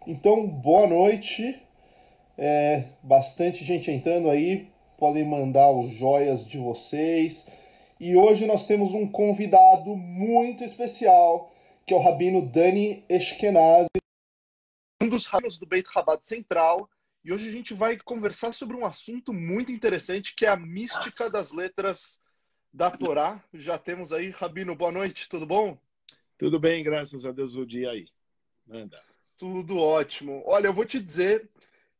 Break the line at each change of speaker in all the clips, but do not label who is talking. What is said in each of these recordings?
Então, boa noite. Bastante gente entrando aí. Podem mandar os joias de vocês. E hoje nós temos um convidado muito especial, que é o Rabino Dani Eshkenazi, um dos rabinos do Beit Chabad Central. E hoje a gente vai conversar sobre um assunto muito interessante, que é a mística das letras da Torá. Já temos aí, Rabino, boa noite, tudo bom?
Tudo bem, graças a Deus, o dia aí. Manda.
Tudo ótimo. Olha, eu vou te dizer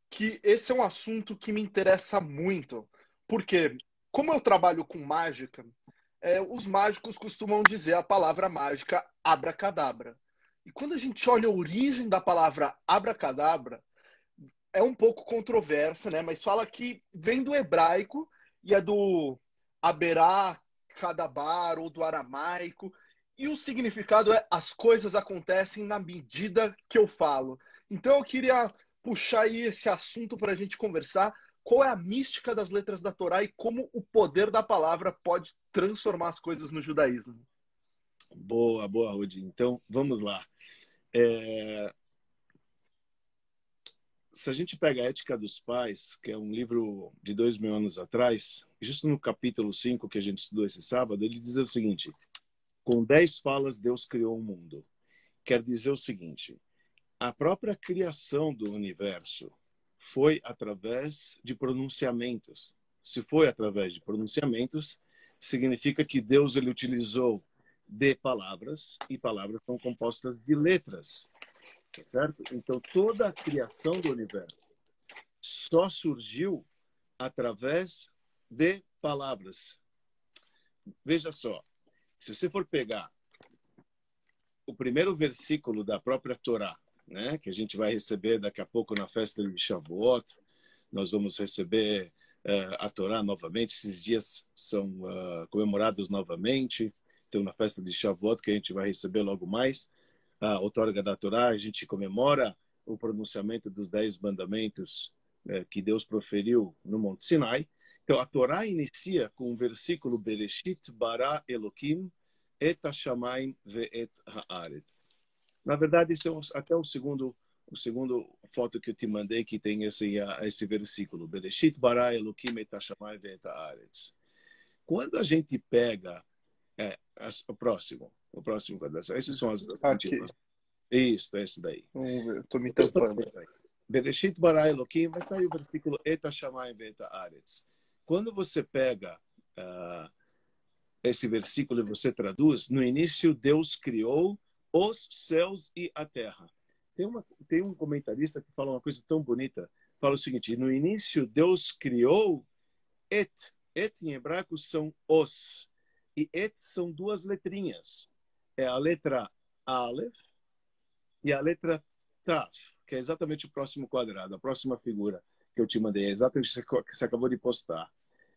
que esse é um assunto que me interessa muito, porque como eu trabalho com mágica, os mágicos costumam dizer a palavra mágica abracadabra. E quando a gente olha a origem da palavra abracadabra, é um pouco controversa, né? Mas fala que vem do hebraico e é do aberá cadabar ou do aramaico. E o significado é as coisas acontecem na medida que eu falo. Então eu queria puxar aí esse assunto para a gente conversar. Qual é a mística das letras da Torá e como o poder da palavra pode transformar as coisas no judaísmo?
Boa, boa, Rudi. Então, vamos lá. É, Se a gente pega a Ética dos Pais, que é um livro de 2000 anos atrás, justo no capítulo 5 que a gente estudou esse sábado, ele diz o seguinte: com 10 falas Deus criou o mundo. Quer dizer o seguinte: a própria criação do universo foi através de pronunciamentos. Se foi através de pronunciamentos, significa que Deus ele utilizou de palavras, e palavras são compostas de letras, tá certo? Então toda a criação do universo só surgiu através de palavras. Veja só, se você for pegar o primeiro versículo da própria Torá, né, que a gente vai receber daqui a pouco na festa de Shavuot, nós vamos receber a Torá novamente, esses dias são comemorados novamente, então na festa de Shavuot, que a gente vai receber logo mais, a outorga da Torá, a gente comemora o pronunciamento dos 10 mandamentos que Deus proferiu no Monte Sinai. Então a Torá inicia com o versículo Bereshit bara Elokim et hashamayim ve'et haaretz. Na verdade, isso é até o segundo foto que eu te mandei que tem esse versículo. Bereshit bara Elokim et hashamayim ve'et haaretz. Quando a gente pega o próximo, essas são as
Aqui,
últimas. Isso, é esse daí.
vamos ver, estou me
Vocês estão
tampando.
vendo aí. Bereshit bara Elokim, mas está aí o versículo et hashamayim ve'et haaretz. Quando você pega esse versículo e você traduz, no início Deus criou os céus e a terra. Tem um comentarista que fala uma coisa tão bonita, fala o seguinte: no início Deus criou et. Et em hebraico são os. E et são duas letrinhas. É a letra Aleph e a letra Taf, que é exatamente o próximo quadrado, a próxima figura que eu te mandei. É exatamente o que você acabou de postar,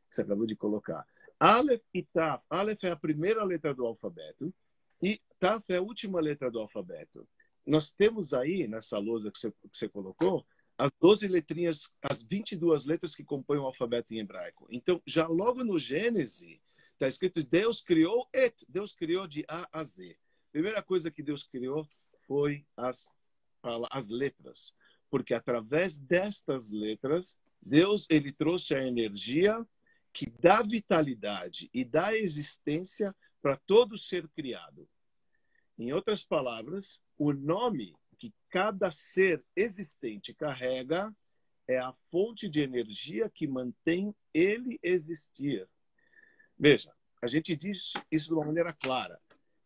que você acabou de colocar. Aleph e Taf. Aleph é a primeira letra do alfabeto e Taf é a última letra do alfabeto. Nós temos aí, nessa lousa que você colocou, as 12 letrinhas, as 22 letras que compõem o alfabeto em hebraico. Então, já logo no Gênesis, está escrito Deus criou et. Deus criou de A a Z. Primeira coisa que Deus criou foi as letras. Porque através destas letras, Deus ele trouxe a energia que dá vitalidade e dá existência para todo ser criado. Em outras palavras, o nome que cada ser existente carrega é a fonte de energia que mantém ele existir. Veja, a gente diz isso de uma maneira clara.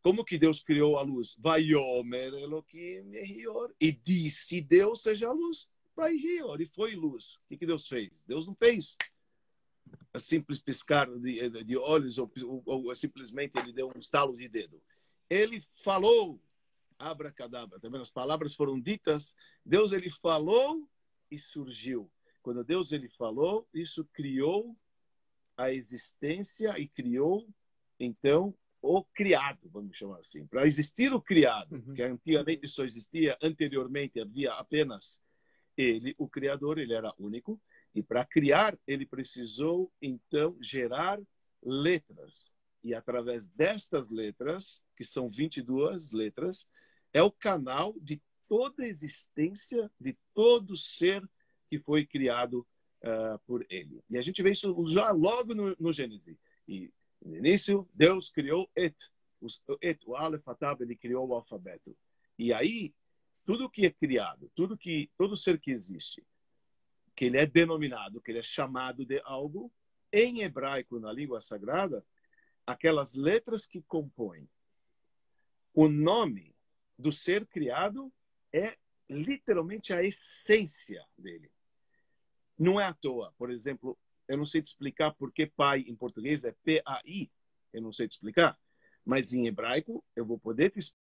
Como que Deus criou a luz? Vaiomer Elohim Yehior. E disse Deus seja a luz. Vai Yehior. E foi luz. O que Deus fez? Deus não fez a simples piscar de olhos ou simplesmente ele deu um estalo de dedo. Ele falou, abracadabra. Também as palavras foram ditas. Deus ele falou e surgiu. Quando Deus ele falou, isso criou a existência e criou, então, o criado, vamos chamar assim. Para existir o criado,
Uhum.
que antigamente só existia, anteriormente havia apenas ele, o criador, ele era único, e para criar, ele precisou, então, gerar letras. E através destas letras, que são 22 letras, é o canal de toda a existência de todo ser que foi criado por ele. E a gente vê isso já logo no Gênesis. E no início, Deus criou o Aleph, Atab, ele criou o alfabeto. E aí, tudo que é criado, todo ser que existe, que ele é denominado, que ele é chamado de algo, em hebraico, na língua sagrada, aquelas letras que compõem o nome do ser criado é literalmente a essência dele. Não é à toa. Por exemplo, eu não sei te explicar por que pai em português é P-A-I. Eu não sei te explicar. Mas em hebraico eu vou poder te explicar.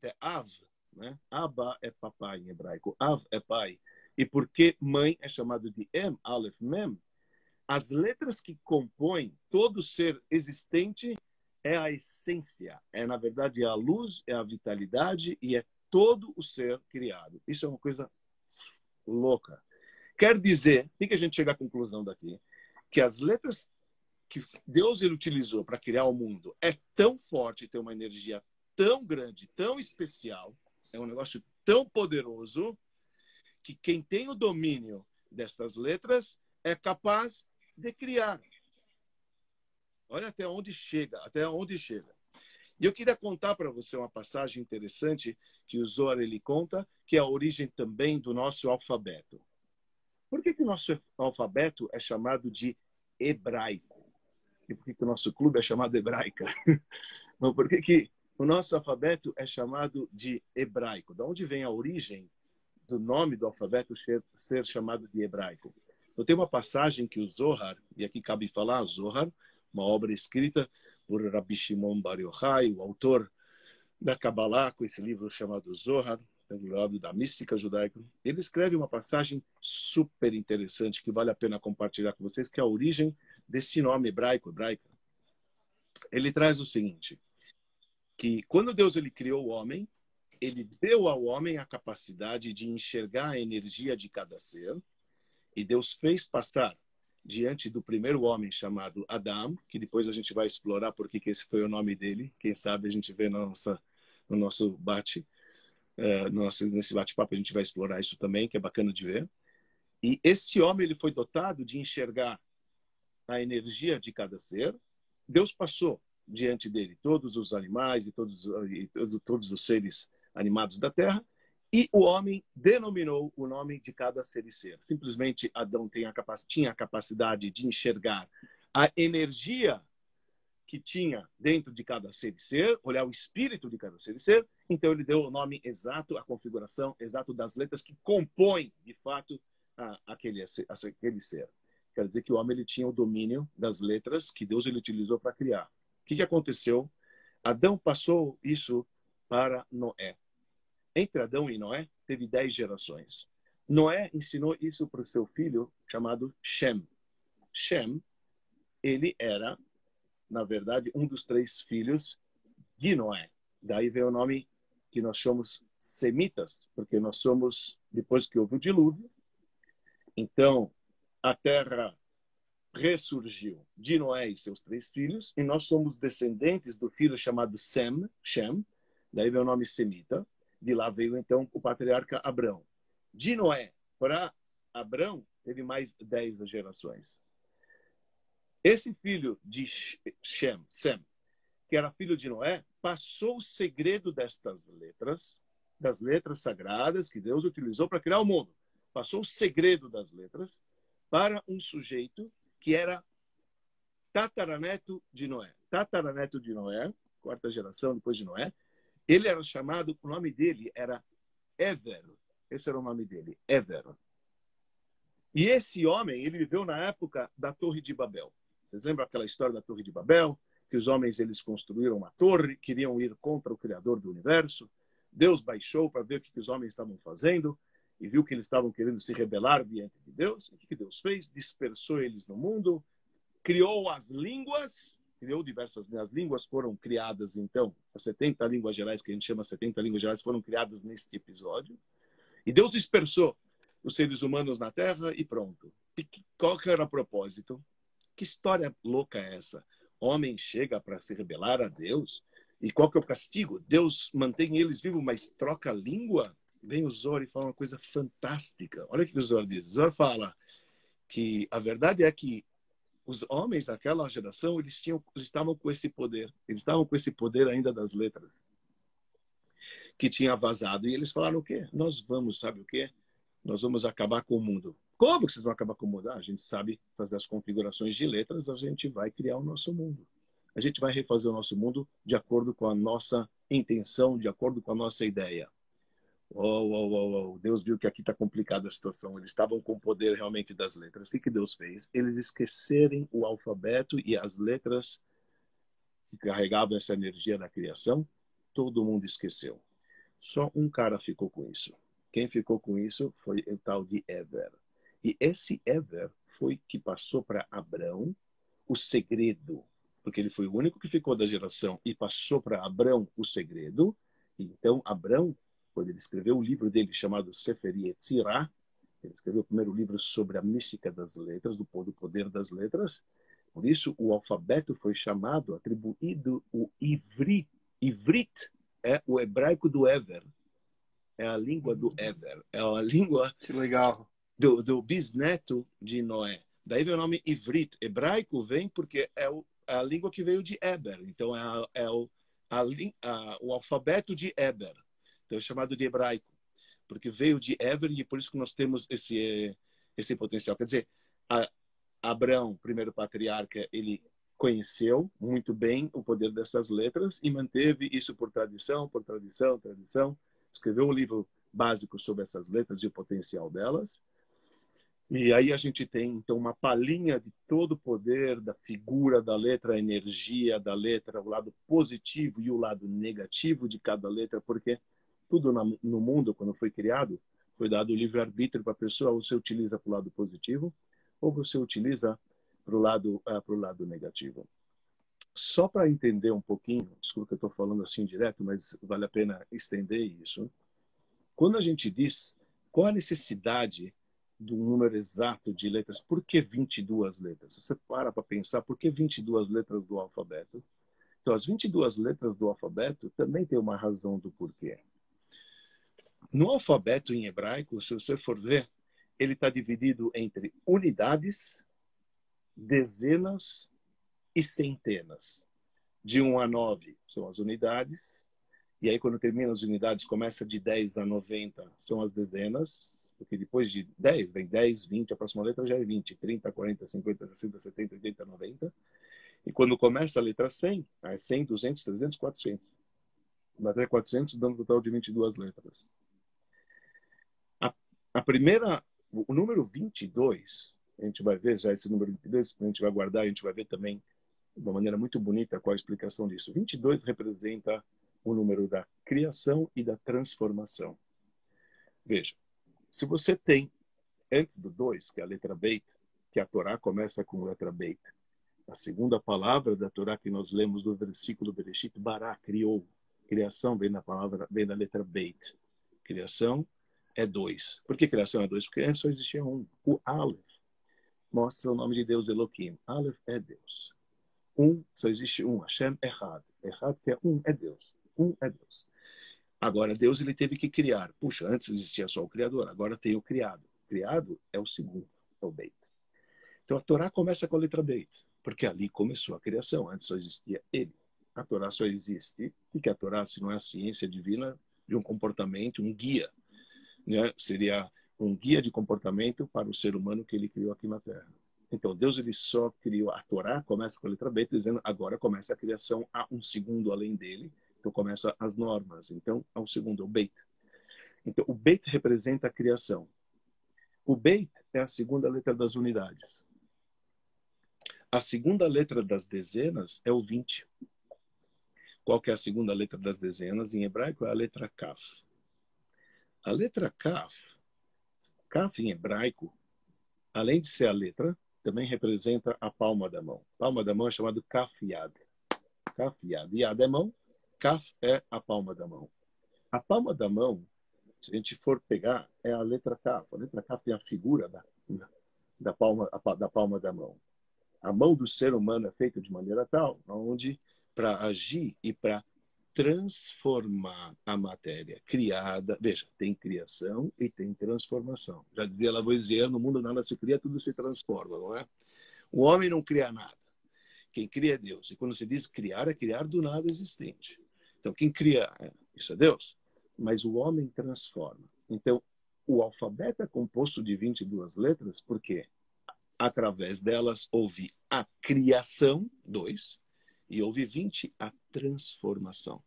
É Av, né? Abba é papai em hebraico. Av é pai. E por que mãe é chamado de Em, Aleph, Mem? As letras que compõem todo ser existente é a essência. É, na verdade, a luz, é a vitalidade e é todo o ser criado. Isso é uma coisa louca. Quer dizer, tem que a gente chegar à conclusão daqui, que as letras que Deus ele utilizou para criar o mundo é tão forte, tem uma energia tão grande, tão especial, é um negócio tão poderoso, que quem tem o domínio dessas letras é capaz de criar. Olha até onde chega, até onde chega. E eu queria contar para você uma passagem interessante que o Zohar ele conta, que é a origem também do nosso alfabeto. Por que o nosso alfabeto é chamado de hebraico? E por que o nosso clube é chamado hebraica? Não, por que o nosso alfabeto é chamado de hebraico? De onde vem a origem do nome do alfabeto ser chamado de hebraico? Eu tenho uma passagem que o Zohar, e aqui cabe falar, o Zohar, uma obra escrita por Rabbi Shimon Bar Yochai, o autor da Kabbalah, com esse livro chamado Zohar, do lado da mística judaica. Ele escreve uma passagem super interessante que vale a pena compartilhar com vocês, que é a origem desse nome hebraica. Ele traz o seguinte, que quando Deus ele criou o homem, ele deu ao homem a capacidade de enxergar a energia de cada ser, e Deus fez passar diante do primeiro homem chamado Adão, que depois a gente vai explorar por que esse foi o nome dele. Quem sabe a gente vê no nosso nesse bate-papo a gente vai explorar isso também, que é bacana de ver. E esse homem ele foi dotado de enxergar a energia de cada ser. Deus passou diante dele todos os animais e todos os seres animados da terra, e o homem denominou o nome de cada ser e ser. Simplesmente Adão tinha a capacidade de enxergar a energia que tinha dentro de cada ser e ser, olhar o espírito de cada ser e ser, então ele deu o nome exato, a configuração exata das letras que compõem, de fato, aquele ser. Quer dizer que o homem ele tinha o domínio das letras que Deus ele utilizou para criar. O que aconteceu? Adão passou isso para Noé. Entre Adão e Noé, teve 10 gerações. Noé ensinou isso para o seu filho, chamado Shem. Shem, ele era, na verdade, um dos 3 filhos de Noé. Daí veio o nome que nós chamamos semitas, porque nós somos, depois que houve o dilúvio, então a terra ressurgiu de Noé e seus 3 filhos, e nós somos descendentes do filho chamado Shem, daí veio o nome semita. De lá veio, então, o patriarca Abrão. De Noé para Abrão, teve mais 10 gerações. Esse filho de Sem, que era filho de Noé, passou o segredo destas letras, das letras sagradas que Deus utilizou para criar o mundo. Passou o segredo das letras para um sujeito que era tataraneto de Noé. Tataraneto de Noé, 4ª geração depois de Noé. Ele era chamado, o nome dele era Ever. Esse era o nome dele, Ever. E esse homem, ele viveu na época da Torre de Babel. Vocês lembram aquela história da Torre de Babel? Que os homens eles construíram uma torre, queriam ir contra o Criador do universo. Deus baixou para ver o que os homens estavam fazendo e viu que eles estavam querendo se rebelar diante de Deus. E o que Deus fez? Dispersou eles no mundo, criou as línguas, criou diversas as línguas, foram criadas, então, as 70 línguas gerais, que a gente chama 70 línguas gerais, foram criadas neste episódio. E Deus dispersou os seres humanos na Terra e pronto. E qual que era o propósito? Que história louca é essa? Homem chega para se rebelar a Deus E qual que é o castigo? Deus mantém eles vivos, mas troca a língua? Vem o Zohar e fala uma coisa fantástica. Olha o que o Zohar diz. O Zohar fala que a verdade é que os homens daquela geração, eles estavam com esse poder. Eles estavam com esse poder ainda das letras, que tinha vazado. E eles falaram o quê? Nós vamos, sabe o quê? Nós vamos acabar com o mundo. Como que vocês vão acabar com o mundo? Ah, a gente sabe fazer as configurações de letras, a gente vai criar o nosso mundo. A gente vai refazer o nosso mundo de acordo com a nossa intenção, de acordo com a nossa ideia. Deus viu que aqui está complicada a situação. Eles estavam com o poder realmente das letras. O que, que Deus fez? Eles esquecerem o alfabeto e as letras que carregavam essa energia da criação. Todo mundo esqueceu. Só um cara ficou com isso. Quem ficou com isso foi o tal de Ever. E esse Ever foi que passou para Abrão o segredo, porque ele foi o único que ficou da geração e passou para Abrão o segredo. Então, Abrão, quando ele escreveu o livro dele chamado Sefer Yetzirah, ele escreveu o primeiro livro sobre a mística das letras, do poder das letras. Por isso, o alfabeto foi chamado, atribuído o Ivrit. Ivrit é o hebraico do Ever. É a língua do Ever. É a língua
Que legal.
do bisneto de Noé. Daí vem o nome Ivrit. Hebraico vem porque é a língua que veio de Eber. Então, o alfabeto de Eber. Então, é chamado de hebraico. Porque veio de Eber e por isso que nós temos esse potencial. Quer dizer, Abraão, primeiro patriarca, ele conheceu muito bem o poder dessas letras e manteve isso por tradição, tradição. Escreveu um livro básico sobre essas letras e o potencial delas. E aí a gente tem, então, uma palhinha de todo o poder da figura da letra, a energia da letra, o lado positivo e o lado negativo de cada letra, porque tudo no mundo, quando foi criado, foi dado o livre-arbítrio para a pessoa, ou você utiliza para o lado positivo, ou você utiliza para o lado negativo. Só para entender um pouquinho, desculpa que eu estou falando assim direto, mas vale a pena estender isso. Quando a gente diz qual a necessidade do número exato de letras, por que 22 letras? Você para pensar, por que 22 letras do alfabeto? Então, as 22 letras do alfabeto também tem uma razão do porquê. No alfabeto em hebraico, se você for ver, ele está dividido entre unidades, dezenas e centenas. De 1 a 9 são as unidades, e aí quando termina as unidades, começa de 10 a 90, são as dezenas, porque depois de 10, vem 10, 20, a próxima letra já é 20, 30, 40, 50, 60, 70, 80, 90. E quando começa a letra 100, é 100, 200, 300, 400. Até 400, dando um total de 22 letras. A primeira, o número 22, a gente vai ver já esse número 22, a gente vai guardar, a gente vai ver também de uma maneira muito bonita qual a explicação disso. 22 representa o número da criação e da transformação. Veja, se você tem, antes do 2, que é a letra Beit, que a Torá começa com a letra Beit, a segunda palavra da Torá que nós lemos do versículo Bereshit, Bará, criou. Criação vem da letra Beit. Criação é 2. Por que criação é 2? Porque antes só existia um. O Aleph mostra o nome de Deus, Elohim. Aleph é Deus. Só existe um. Hashem Echad. Echad que é um, é Deus. Um é Deus. Agora, Deus ele teve que criar. Puxa, antes existia só o Criador, agora tem o criado. O criado é o segundo, é o Beit. Então, a Torá começa com a letra Beit, porque ali começou a criação. Antes só existia ele. A Torá só existe. O que é a Torá, se não é a ciência divina de um comportamento, um guia? Né? Seria um guia de comportamento para o ser humano que ele criou aqui na Terra. Então, Deus ele só criou a Torá, começa com a letra Beit, dizendo agora começa a criação, há um segundo além dele, então começa as normas. Então, há um segundo, o Beit. Então, o Beit representa a criação. O Beit é a segunda letra das unidades. A segunda letra das dezenas é o 20. Qual que é a segunda letra das dezenas? Em hebraico é a letra Kaf. A letra Kaf em hebraico, além de ser a letra, também representa a palma da mão. Palma da mão é chamado Kaf Yad. Kaf Yad. Yad é mão, Kaf é a palma da mão. A palma da mão, se a gente for pegar, é a letra Kaf. A letra Kaf tem a figura da palma da mão. A mão do ser humano é feita de maneira tal, onde para agir e para transformar a matéria criada. Veja, tem criação e tem transformação. Já dizia Lavoisier, no mundo nada se cria, tudo se transforma, não é? O homem não cria nada. Quem cria é Deus. E quando se diz criar, é criar do nada existente. Então, quem cria, isso é Deus. Mas o homem transforma. Então, o alfabeto é composto de 22 letras, porque através delas houve a criação, 2, e houve 20, a transformação.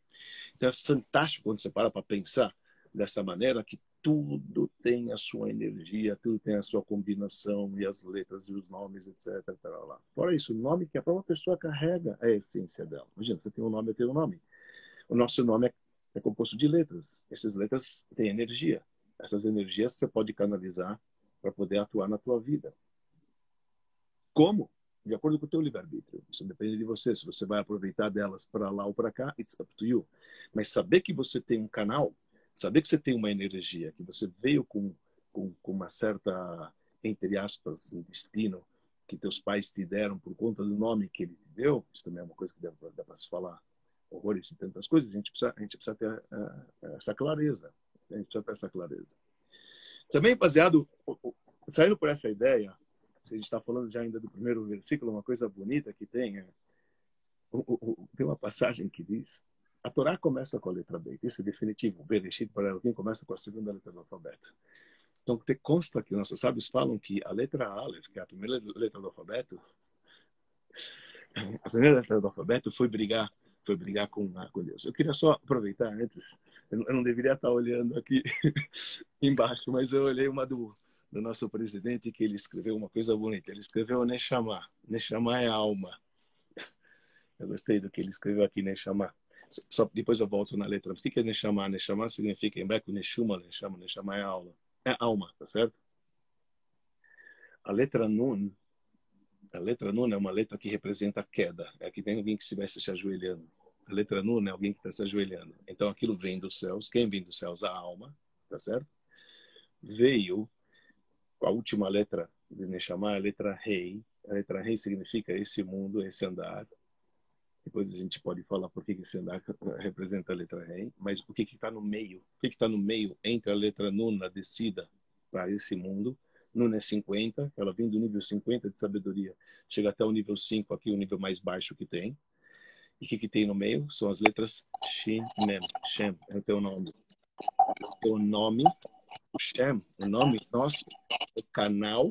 Então, é fantástico quando você para pensar dessa maneira, que tudo tem a sua energia, tudo tem a sua combinação, e as letras e os nomes, etc. Lá. Fora isso, o nome que a própria pessoa carrega é a essência dela. Imagina, você tem um nome, eu tenho um nome. O nosso nome é composto de letras. Essas letras têm energia. Essas energias você pode canalizar para poder atuar na tua vida. Como? De acordo com o teu livre-arbítrio. Isso depende de você. Se você vai aproveitar delas para lá ou para cá, it's up to you. Mas saber que você tem um canal, saber que você tem uma energia, que você veio com uma certa, entre aspas, um destino que teus pais te deram por conta do nome que ele te deu, isso também é uma coisa que dá para se falar horrores e tantas coisas, a gente precisa ter essa clareza. A gente precisa ter essa clareza. Também baseado, saindo por essa ideia, se a gente está falando já ainda do primeiro versículo, uma coisa bonita que tem, tem uma passagem que diz, a Torá começa com a letra B, isso é definitivo, Bereshit para Elohim começa com a segunda letra do alfabeto. Então, consta que nossos sábios falam que a letra Aleph, que é a primeira letra do alfabeto, foi brigar com Deus. Eu queria só aproveitar antes, eu não deveria estar olhando aqui embaixo, mas eu olhei uma do nosso presidente, que ele escreveu uma coisa bonita. Ele escreveu Neshama. Neshama é alma. Eu gostei do que ele escreveu aqui, Neshama. Só depois eu volto na letra. Mas o que é Neshama? Neshama significa em hebraico Neshuma, Neshama. Neshama é alma. É alma, tá certo? A letra Nun é uma letra que representa a queda. É que tem alguém que estivesse se ajoelhando. A letra Nun é alguém que está se ajoelhando. Então aquilo vem dos céus. Quem vem dos céus? A alma, tá certo? Veio a última letra de Neshama, a letra Rei. A letra Rei significa esse mundo, esse andar. Depois a gente pode falar por que esse andar representa a letra Rei. Mas o que está no meio? O que está no meio entre a letra Nun, a descida para esse mundo? Nun é 50, ela vem do nível 50 de sabedoria, chega até o nível 5, aqui o nível mais baixo que tem. E o que tem no meio? São as letras Shin, Mem. Shem é o teu nome. O teu nome, o Shem, o nome nosso, o canal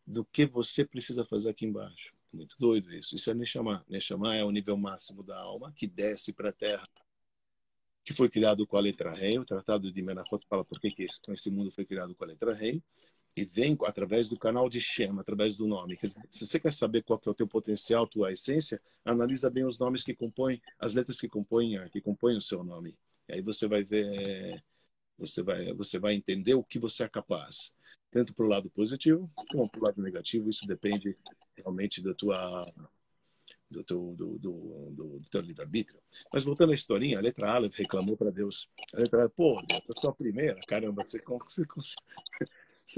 do que você precisa fazer aqui embaixo. Muito doido isso. Isso é Neshama. Neshama é o nível máximo da alma, que desce para a terra, que foi criado com a letra Rei. O Tratado de Menachot fala por que esse mundo foi criado com a letra Rei. E vem através do canal de Shem, através do nome. Quer dizer, se você quer saber qual que é o teu potencial, tua essência, analisa bem os nomes que compõem, as letras que compõem o seu nome. E aí você vai ver, você vai entender o que você é capaz. Tanto para o lado positivo, como para o lado negativo. Isso depende realmente do teu livre-arbítrio. Mas voltando à historinha, a letra Aleph reclamou para Deus. A letra Aleph, pô, Deus, eu sou a primeira. Caramba, você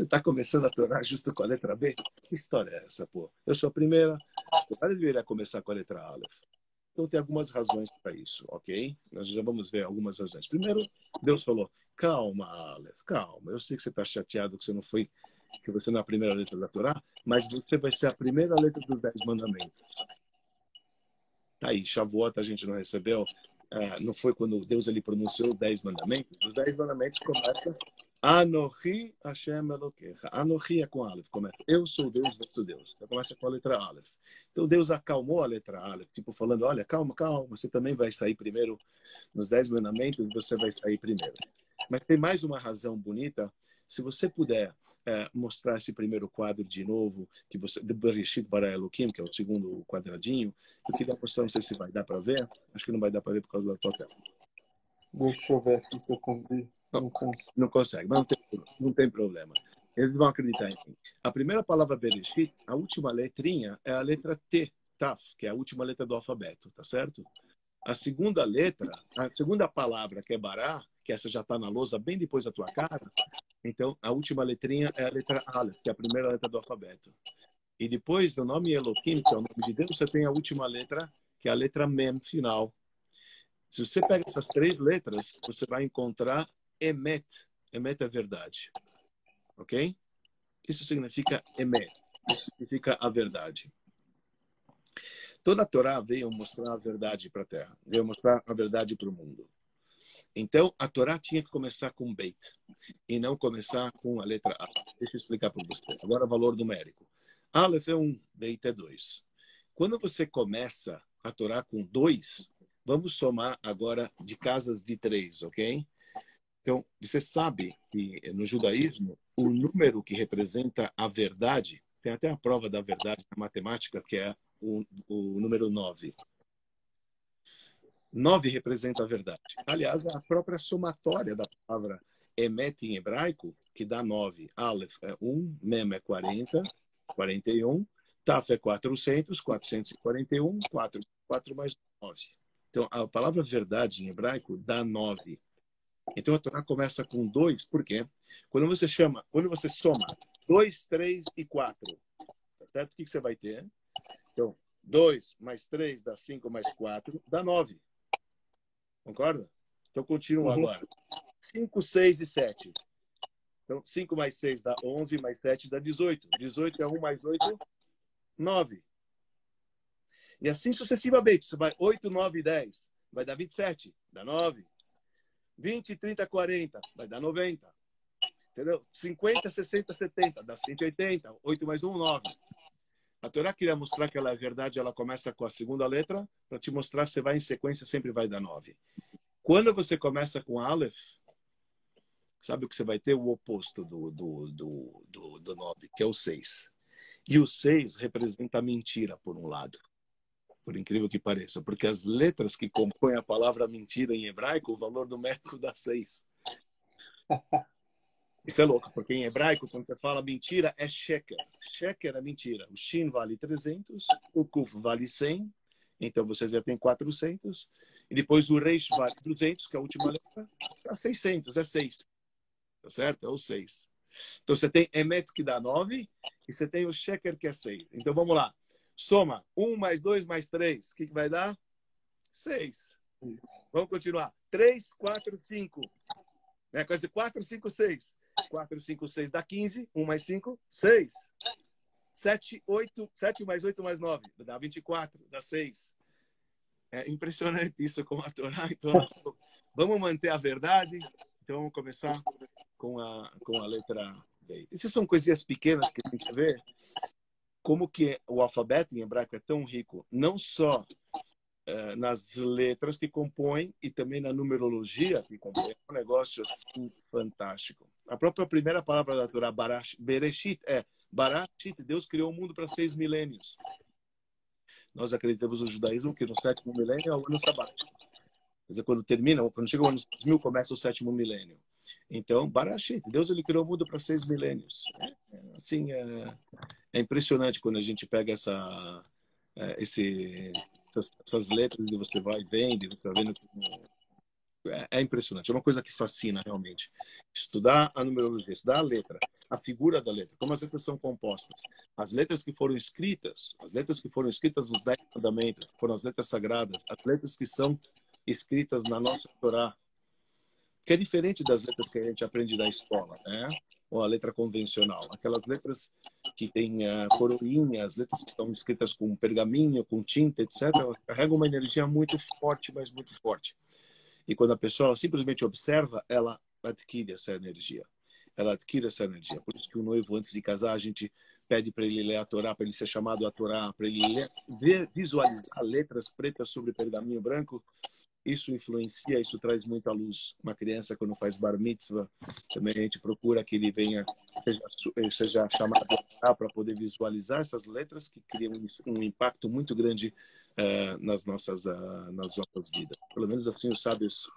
está começando a tornar justo com a letra B? Que história é essa, pô? Eu sou a primeira. O cara deveria começar com a letra Aleph. Então tem algumas razões para isso, ok? Nós já vamos ver algumas razões. Primeiro, Deus falou, calma, Aleph, calma. Eu sei que você está chateado que você não é a primeira letra da Torá, mas você vai ser a primeira letra dos 10 mandamentos. Tá aí, Shavuot a gente não recebeu. Não foi quando Deus ele pronunciou os 10 mandamentos. Os 10 mandamentos começam Anohi Hashem Elokecha. Anohi é com Aleph, começa. Eu sou Deus, vosso Deus. Então começa com a letra Aleph. Então Deus acalmou a letra Aleph, tipo falando, olha, calma, calma, você também vai sair primeiro nos 10 mandamentos, você vai sair primeiro. Mas tem mais uma razão bonita. Se você puder mostrar esse primeiro quadro de novo, que você de Bereshit bara Elohim, que é o segundo quadradinho, eu queria mostrar, não sei se vai dar para ver. Acho que não vai dar para ver por causa da tua tela.
Deixa eu ver aqui se eu consigo. Não consigo.
Não consegue, mas não tem problema. Eles vão acreditar em mim. A primeira palavra Bereshit, a última letrinha é a letra T, Taf, que é a última letra do alfabeto, tá certo? A segunda letra, a segunda palavra, que é Bará, que essa já está na lousa bem depois da tua cara, então a última letrinha é a letra Aleph, que é a primeira letra do alfabeto. E depois do nome Elohim, que é o nome de Deus, você tem a última letra, que é a letra Mem, final. Se você pega essas 3 letras, você vai encontrar Emet. Emet é verdade. Ok? Isso significa Emet. Isso significa a verdade. Toda a Torá veio mostrar a verdade para a Terra. Veio mostrar a verdade para o mundo. Então, a Torá tinha que começar com Beit. E não começar com a letra A. Deixa eu explicar para você. Agora, valor numérico. Aleph é 1, Beit é 2. Quando você começa a Torá com 2, vamos somar agora de casas de 3, ok? Então, você sabe que no judaísmo, o número que representa a verdade, tem até a prova da verdade na matemática, que é o número 9. 9 representa a verdade. Aliás, é a própria somatória da palavra emet em hebraico, que dá 9. Aleph é 1, Mem é 40, 41, Taf é 400, 441, 4 mais 9. Então, a palavra verdade em hebraico dá 9. Então, a Torá começa com 2, por quê? Quando você soma 2, 3 e 4, tá certo? O que você vai ter? Então, 2 mais 3 dá 5 mais 4, dá 9. Concorda? Então, continua
Uhum.
agora. 5, 6 e 7. Então, 5 mais 6 dá 11, mais 7 dá 18. 18 é 1 mais 8, 9. E assim sucessivamente. Você vai 8, 9, 10. Vai dar 27, dá 9. 20, 30, 40, vai dar 90. Entendeu? 50, 60, 70, dá 180. 8 mais 1, 9. A Torá queria mostrar que ela é verdade, ela começa com a segunda letra, para te mostrar que você vai em sequência, sempre vai dar 9. Quando você começa com Aleph, sabe o que você vai ter? O oposto do 9, que é o 6. E o 6 representa a mentira, por um lado. Por incrível que pareça. Porque as letras que compõem a palavra mentira em hebraico, o valor numérico dá 6. Isso é louco, porque em hebraico, quando você fala mentira, é sheker. Sheker é mentira. O shin vale 300, o kuf vale 100, então você já tem 400. E depois o reish vale 200, que é a última letra, dá 600, é 6. Tá certo? É o 6. Então você tem emet que dá 9 e você tem o sheker que é 6. Então vamos lá. Soma 1 mais 2 mais 3. O que vai dar? 6. Vamos continuar. 3, 4, 5. Quer dizer, 4, 5, 6. 4, 5, 6 dá 15. 1 mais 5, 6. 7, 8, 7 mais 8 mais 9. Dá 24, dá 6. É impressionante isso com a Torá. Então, vamos manter a verdade. Então, vamos começar com a letra B. Essas são coisinhas pequenas que a gente vê como que o alfabeto em hebraico é tão rico, não só nas letras que compõem e também na numerologia que compõe. É um negócio assim fantástico. A própria primeira palavra da Torá, Bereshit, Barashit, Deus criou o mundo para 6 milênios. Nós acreditamos no judaísmo que no 7º milênio é o ano sabático. Quer dizer, quando chega o ano 2000, começa o 7º milênio. Então, Barashit, Deus ele criou o mundo para 6 milênios. Assim, é impressionante quando a gente pega essas letras e você vai vendo, e você vai vendo. É impressionante, é uma coisa que fascina realmente. Estudar a numerologia, estudar a letra, a figura da letra, como as letras são compostas. As letras que foram escritas nos 10 mandamentos, foram as letras sagradas, as letras que são escritas na nossa Torá, que é diferente das letras que a gente aprende na escola, né? Ou a letra convencional. Aquelas letras que têm coroinhas, letras que estão escritas com pergaminho, com tinta, etc., elas carregam uma energia muito forte, mas muito forte. E quando a pessoa simplesmente observa, ela adquire essa energia. Ela adquire essa energia. Por isso que o noivo, antes de casar, a gente pede para ele ler a Torá, para ele ser chamado a Torá, para ele visualizar letras pretas sobre pergaminho branco. Isso influencia, isso traz muita luz. Uma criança, quando faz bar mitzvah, também a gente procura que ele venha, seja chamado para poder visualizar essas letras que criam um impacto muito grande nas nossas vidas. Pelo menos assim os sábios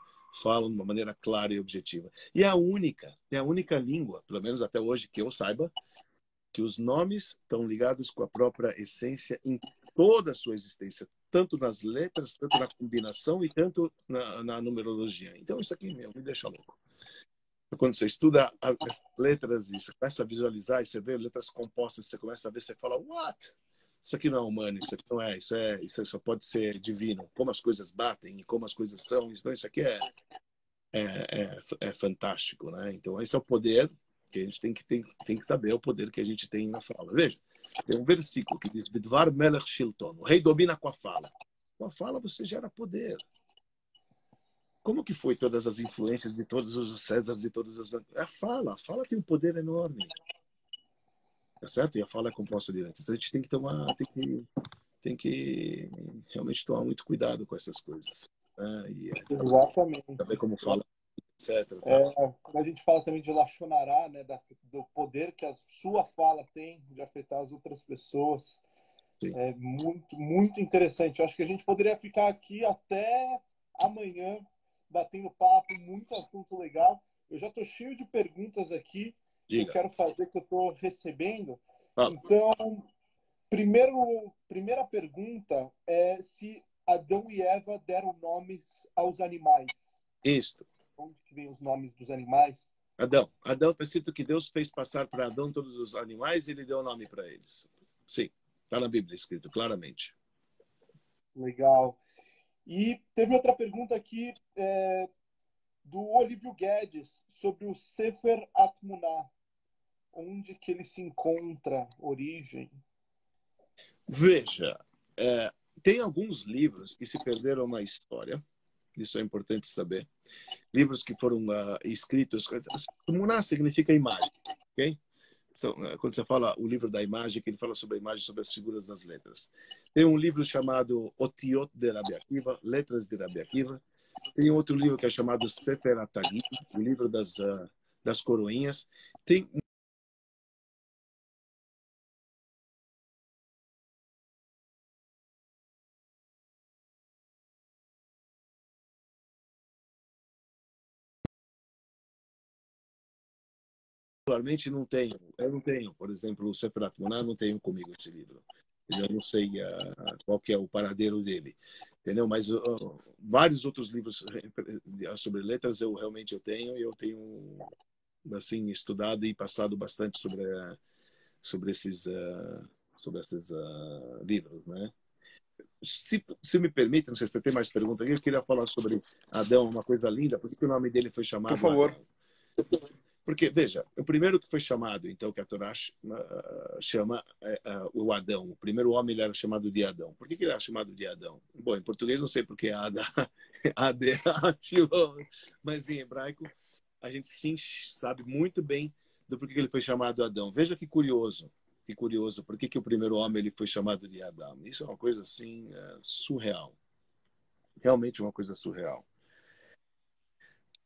falam de uma maneira clara e objetiva. E é a única língua, pelo menos até hoje que eu saiba, que os nomes estão ligados com a própria essência em toda a sua existência, tanto nas letras, tanto na combinação e tanto na numerologia. Então isso aqui me deixa louco. Quando você estuda as letras e você começa a visualizar e você vê letras compostas, você começa a ver, você fala, what? isso aqui não é humano, isso aqui não é, isso só pode ser divino. Como as coisas batem e como as coisas são, então isso aqui é fantástico, né? Então esse é o poder que a gente tem que saber, é o poder que a gente tem na fala. Veja, tem um versículo que diz: Bidvar melech shilton, o rei domina com a fala. Com a fala você gera poder. Como que foi todas as influências de todos os Césares e todas as... A fala tem um poder enorme, tá certo? E a fala é composta de antes. Então a gente tem que realmente tomar muito cuidado com essas coisas, né? E
Exatamente.
saber como fala, etc. Tá?
É, quando a gente fala também de Lachonará, né, do poder que a sua fala tem de afetar as outras pessoas,
Sim.
é muito, muito interessante. Eu acho que a gente poderia ficar aqui até amanhã, batendo papo, muito assunto legal. Eu já estou cheio de perguntas aqui que eu
Diga.
quero fazer, que eu estou recebendo.
Fala.
Então, primeira pergunta é se Adão e Eva deram nomes aos animais.
Isto.
Onde que vem os nomes dos animais?
Adão. Adão está escrito que Deus fez passar para Adão todos os animais e ele deu o nome para eles. Sim, está na Bíblia escrito claramente.
Legal. E teve outra pergunta aqui do Olívio Guedes sobre o Sefer Atmuná. Onde que ele se encontra, origem?
Veja, tem alguns livros que se perderam na história. Isso é importante saber. Livros que foram escritos. Atmuná significa imagem, ok? Quando você fala o livro da imagem, que ele fala sobre a imagem, sobre as figuras das letras. Tem um livro chamado Otiot de Rabi Akiva, Letras de Rabi Akiva. Tem outro livro que é chamado Sefer HaTagim, o livro das coroinhas. Tem particularmente eu não tenho, por exemplo, o Sefer HaTmuná, não tenho comigo esse livro. Eu não sei qual que é o paradeiro dele, entendeu? Mas vários outros livros sobre letras eu tenho, e eu tenho assim estudado e passado bastante sobre esses livros, né? Se me permite, não sei se você tem mais perguntas aqui, eu queria falar sobre Adão, uma coisa linda. Por que o nome dele foi
Por
chamado
favor.
Adão? Porque, veja, o primeiro que foi chamado, então, que a Torá chama o Adão. O primeiro homem ele era chamado de Adão. Por que ele era chamado de Adão? Bom, em português não sei porque é Adão, mas em hebraico a gente sim sabe muito bem do porquê que ele foi chamado Adão. Veja que curioso, por que o primeiro homem ele foi chamado de Adão. Isso é uma coisa assim surreal, realmente uma coisa surreal.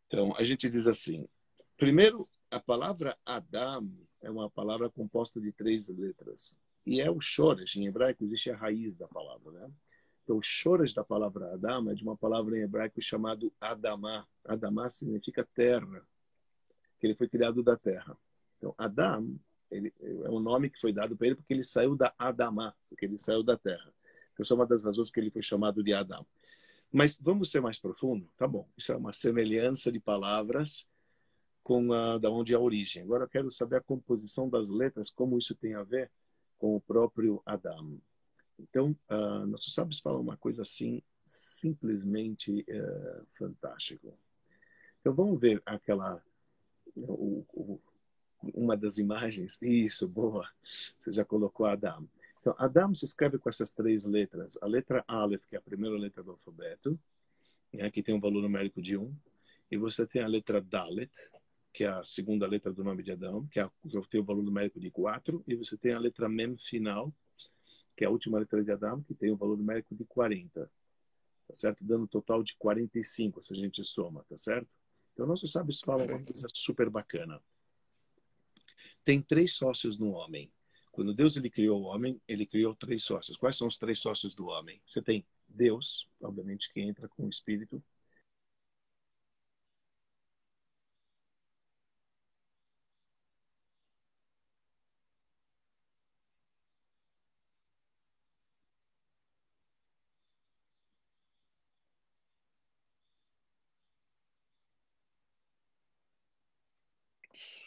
Então, a gente diz assim, primeiro, a palavra Adam é uma palavra composta de 3 letras. E é o shoresh, em hebraico existe a raiz da palavra, né? Então, o shoresh da palavra Adam é de uma palavra em hebraico chamado Adamá. Adamá significa terra, que ele foi criado da terra. Então, Adam é um nome que foi dado para ele porque ele saiu da Adamá, porque ele saiu da terra. Então, essa é uma das razões que ele foi chamado de Adam. Mas vamos ser mais profundo? Tá bom. Isso é uma semelhança de palavras com da onde é a origem. Agora eu quero saber a composição das letras, como isso tem a ver com o próprio Adam. Então, nossos sábios falam uma coisa assim simplesmente fantástico. Então vamos ver uma das imagens. Isso, boa. Você já colocou Adam. Então, Adam se escreve com essas 3 letras. A letra Aleph, que é a primeira letra do alfabeto, que tem um valor numérico de 1. E você tem a letra Dalet, que é a segunda letra do nome de Adão, que tem o valor numérico de 4. E você tem a letra Mem final, que é a última letra de Adão, que tem o valor numérico de 40. Tá certo? Dando um total de 45, se a gente soma, tá certo? Então, nossos sábios falam uma coisa super bacana. Tem 3 sócios no homem. Quando Deus ele criou o homem, ele criou 3 sócios. Quais são os 3 sócios do homem? Você tem Deus, obviamente, que entra com o Espírito.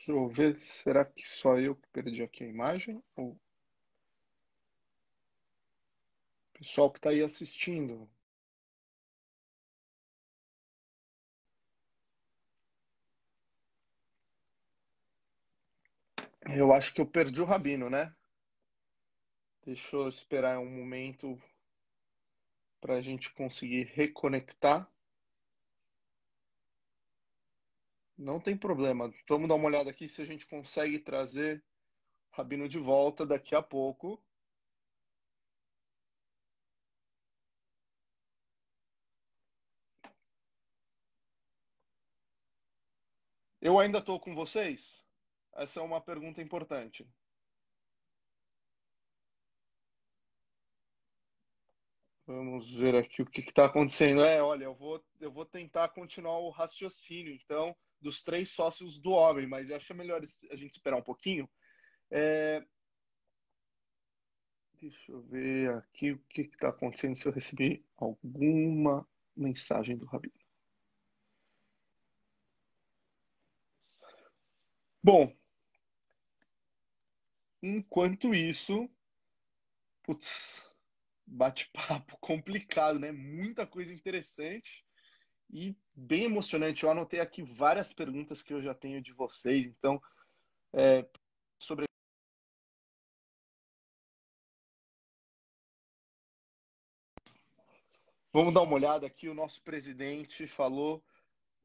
Deixa eu ver. Será que só eu que perdi aqui a imagem? Ou... Pessoal que está aí assistindo. Eu acho que eu perdi o Rabino, né? Deixa eu esperar um momento para a gente conseguir reconectar. Não tem problema. Vamos dar uma olhada aqui se a gente consegue trazer o Rabino de volta daqui a pouco. Eu ainda estou com vocês? Essa é uma pergunta importante. Vamos ver aqui o que está acontecendo. Olha, eu vou tentar continuar o raciocínio, então, dos três sócios do homem, mas eu acho melhor a gente esperar um pouquinho. Deixa eu ver aqui o que está acontecendo, se eu recebi alguma mensagem do Rabino. Bom, enquanto isso, putz, bate-papo complicado, né? Muita coisa interessante e bem emocionante. Eu anotei aqui várias perguntas que eu já tenho de vocês, então, sobre. Vamos dar uma olhada aqui. O nosso presidente falou,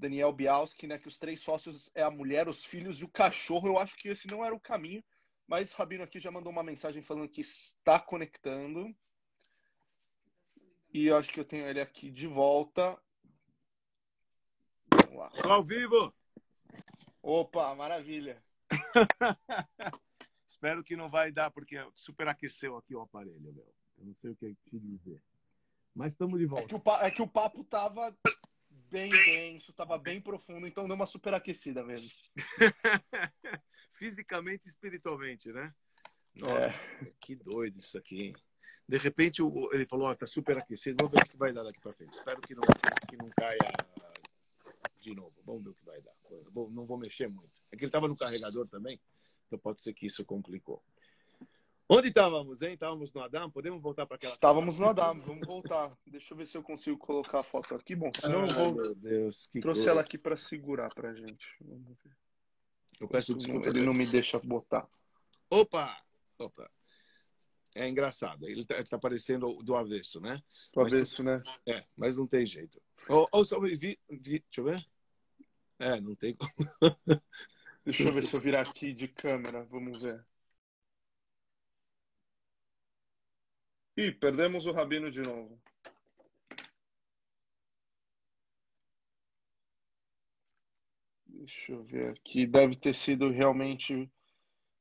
Daniel Bialski, né, que os três sócios é a mulher, os filhos e o cachorro. Eu acho que esse não era o caminho, mas o Rabino aqui já mandou uma mensagem falando que está conectando. E eu acho que eu tenho ele aqui de volta. Vamos lá.
Tô ao vivo!
Opa, maravilha.
Espero que não vai dar, porque superaqueceu aqui o aparelho, meu. Eu não sei o que te dizer. Mas estamos de volta.
É que o papo tava bem denso, tava bem profundo, então deu uma superaquecida mesmo.
Fisicamente e espiritualmente, né? Nossa, que doido isso aqui. De repente ele falou, tá superaquecido, vamos ver o que vai dar daqui para frente. Espero que não caia de novo. Vamos ver o que vai dar. Não vou mexer muito. É que ele estava no carregador também, então pode ser que isso complicou. Onde estávamos, hein? Estávamos no Adam? Podemos voltar para aquela...
Estávamos no Adam, vamos voltar. Deixa eu ver se eu consigo colocar a foto aqui. Bom, senão eu vou...
Meu Deus, que
Trouxe
coisa.
ela aqui para segurar pra gente. Vamos ver.
Eu peço desculpa.
Ele não me deixa botar.
Opa! É engraçado. Ele está parecendo do avesso, né?
Do avesso, né?
Mas não tem jeito. Deixa eu ver. Não tem como.
Deixa eu ver se eu virar aqui de câmera. Vamos ver. Ih, perdemos o Rabino de novo. Deixa eu ver aqui. Deve ter sido realmente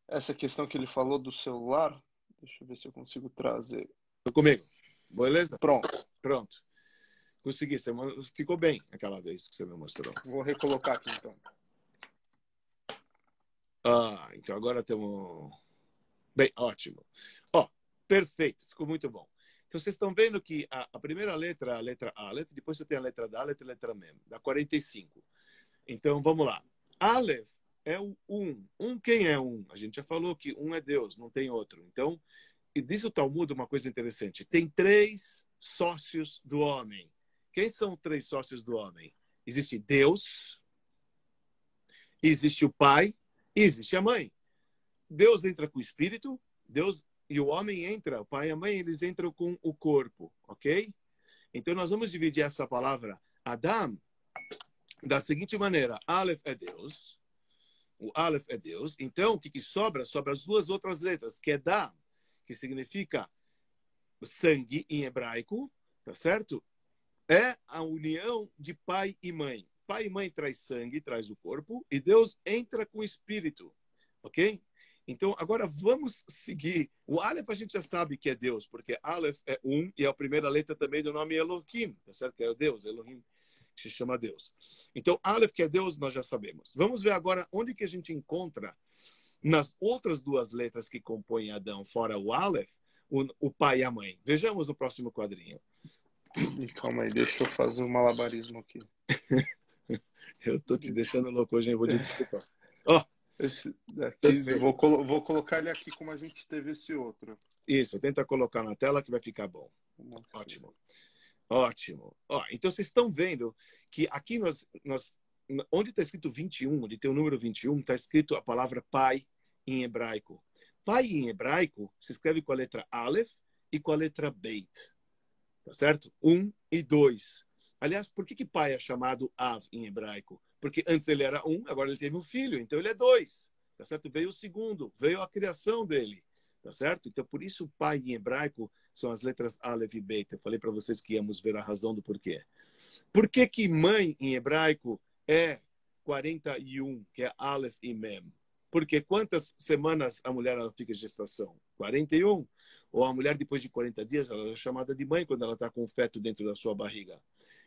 essa questão que ele falou do celular. Deixa eu ver se eu consigo trazer.
Tô comigo. Beleza?
Pronto.
Consegui. Ficou bem aquela vez que você me mostrou.
Vou recolocar aqui, então.
Então agora temos... Bem, ótimo. Perfeito. Ficou muito bom. Então, vocês estão vendo que a primeira letra é a letra Aleph, depois você tem a letra Dalet e a letra Mem, dá 45. Então, vamos lá. Aleph é o um. Quem é um? A gente já falou que um é Deus, não tem outro. Então, e diz o Talmud uma coisa interessante. Tem três sócios do homem. Quem são os três sócios do homem? Existe Deus, existe o Pai e existe a Mãe. Deus entra com o Espírito, Deus e o homem entra, o pai e a mãe, eles entram com o corpo, ok? Então, nós vamos dividir essa palavra Adam da seguinte maneira. Aleph é Deus. O Aleph é Deus. Então, o que sobra? Sobra as duas outras letras, que é Da, que significa sangue em hebraico, tá certo? É a união de pai e mãe. Pai e mãe traz sangue, traz o corpo, e Deus entra com o espírito, ok? Então, agora vamos seguir. O Aleph a gente já sabe que é Deus, porque Aleph é um e é a primeira letra também do nome Elohim, tá certo? Que é o Deus, Elohim, que se chama Deus. Então, Aleph, que é Deus, nós já sabemos. Vamos ver agora onde que a gente encontra, nas outras duas letras que compõem Adão, fora o Aleph, o pai e a mãe. Vejamos no próximo quadrinho.
Calma aí, deixa eu fazer um malabarismo aqui.
Eu tô te deixando louco hoje, hein? Vou te desculpar.
Esse daqui, vou colocar ele aqui como a gente teve esse outro.
Isso, tenta colocar na tela que vai ficar bom. Ótimo. Ótimo. Ó, então, vocês estão vendo que aqui onde está escrito 21, onde tem o número 21, está escrito a palavra pai em hebraico. Pai em hebraico se escreve com a letra Aleph e com a letra Beit. Tá certo? 1 e 2. Aliás, por que pai é chamado Av em hebraico? Porque antes ele era 1, agora ele teve um filho, então ele é 2. Tá certo? Veio o segundo, veio a criação dele. Tá certo? Então, por isso, pai em hebraico são as letras Aleph e Beit. Eu falei para vocês que íamos ver a razão do porquê. Por que mãe em hebraico é 41, que é Aleph e Mem? Porque quantas semanas a mulher ela fica em gestação? 41. Ou a mulher, depois de 40 dias, ela é chamada de mãe quando ela está com o feto dentro da sua barriga.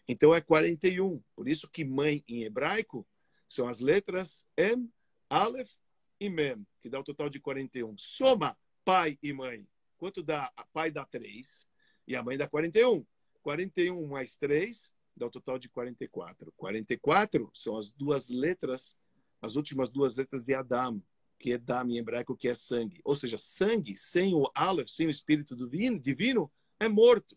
Então é 41. Por isso que mãe em hebraico são as letras Em, Aleph e Mem, que dá o total de 41. Soma pai e mãe. Quanto dá? Pai dá 3 e a mãe dá 41. 41 mais 3 dá o total de 44. 44 são as duas letras, as últimas duas letras de Adam, que é Dam em hebraico, que é sangue. Ou seja, sangue sem o Aleph, sem o espírito divino, é morto.